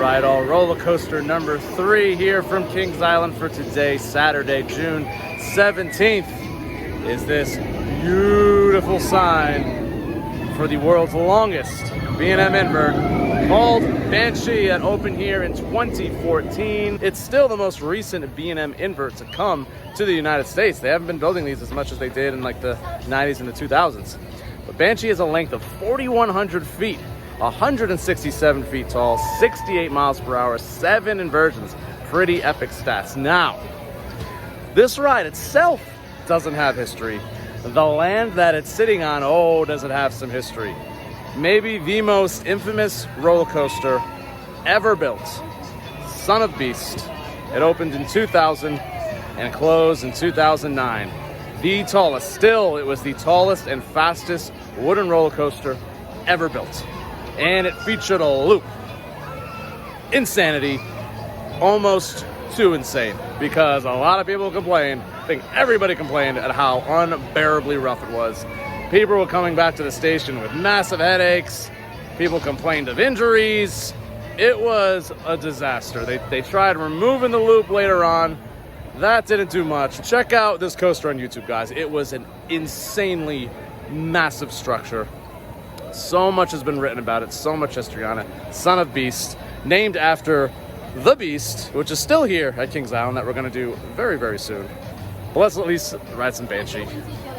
Right, all roller coaster number 3 here from Kings Island for today, Saturday, June 17th, is this beautiful sign for the world's longest B&M invert called Banshee that opened here in 2014. It's still the most recent B&M invert to come to the United States. They haven't been building these as much as they did in like the 90s and the 2000s. But Banshee has a length of 4,100 feet. 167 feet tall, 68 miles per hour, 7 inversions. Pretty epic stats. Now, this ride itself doesn't have history. The land that it's sitting on, oh, does it have some history. Maybe the most infamous roller coaster ever built. Son of Beast. It opened in 2000 and closed in 2009. The tallest, still, it was the tallest and fastest wooden roller coaster ever built. And it featured a loop. Insanity, almost too insane, because a lot of people complained, I think everybody complained at how unbearably rough it was. People were coming back to the station with massive headaches. People complained of injuries. It was a disaster. They tried removing the loop later on. That didn't do much. Check out this coaster on YouTube, guys. It was an insanely massive structure. So much has been written about it, so much history on it. Son of Beast, named after the Beast, which is still here at Kings Island, that we're going to do very, very soon. But let's at least ride some Banshee.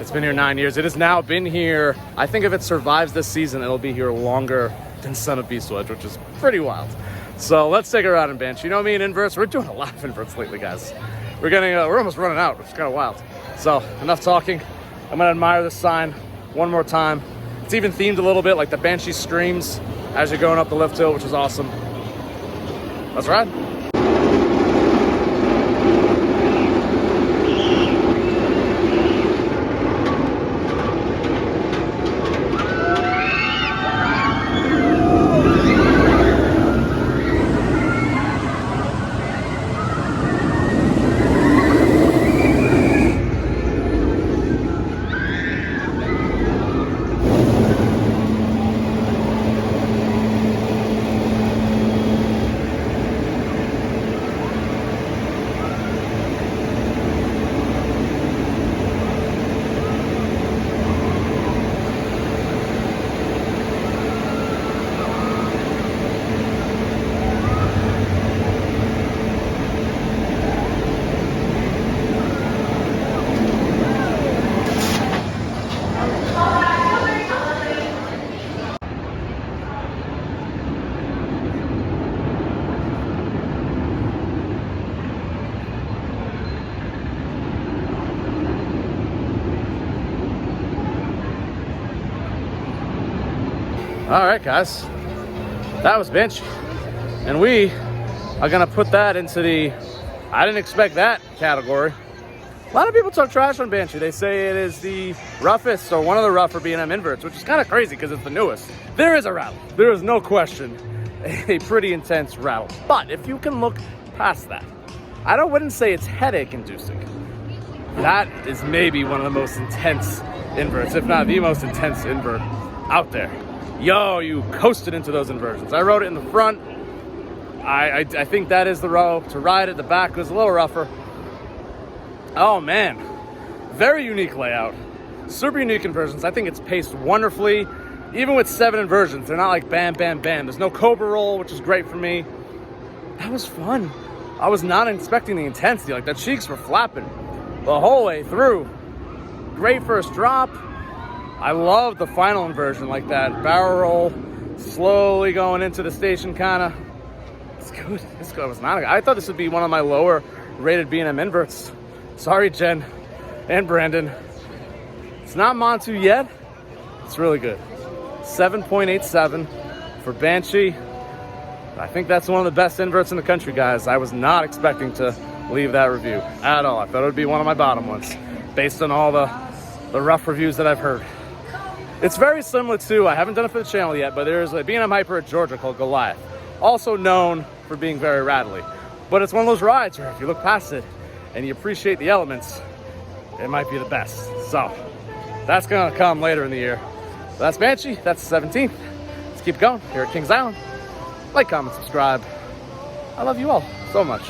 It's been here 9 years. It has now been here, I think if it survives this season, it'll be here longer than Son of Beast was, which is pretty wild. So let's take a ride in Banshee. You know me and inverts, we're doing a lot of inverts lately, guys. We're almost running out, which is kind of wild. So enough talking. I'm going to admire this sign one more time. It's even themed a little bit like the Banshee screams as you're going up the lift hill, which is awesome. Let's ride. All right, guys, that was Banshee. And we are gonna put that into the I didn't expect that category. A lot of people talk trash on Banshee. They say it is the roughest or one of the rougher B&M inverts, which is kind of crazy because it's the newest. There is a rattle. There is no question a pretty intense rattle. But if you can look past that, I wouldn't say it's headache inducing. That is maybe one of the most intense inverts, if not the most intense invert out there. Yo, you coasted into those inversions. I rode it in the front. I think that is the row to ride it. The back was a little rougher. Oh man, very unique layout. Super unique inversions. I think it's paced wonderfully. Even with 7 inversions, they're not like bam, bam, bam. There's no cobra roll, which is great for me. That was fun. I was not expecting the intensity. Like the cheeks were flapping the whole way through. Great first drop. I love the final inversion, like that barrel roll, slowly going into the station, kind of. It's good. This guy was not. I thought this would be one of my lower rated B&M inverts. Sorry, Jen and Brandon. It's not Montu yet. It's really good. 7.87 for Banshee. I think that's one of the best inverts in the country, guys. I was not expecting to leave that review at all. I thought it would be one of my bottom ones, based on all the rough reviews that I've heard. It's very similar to, I haven't done it for the channel yet, but there's a B&M Hyper at Georgia called Goliath, also known for being very rattly. But it's one of those rides where if you look past it and you appreciate the elements, it might be the best. So that's gonna come later in the year. So that's Banshee, that's the 17th. Let's keep going here at Kings Island. Like, comment, subscribe. I love you all so much.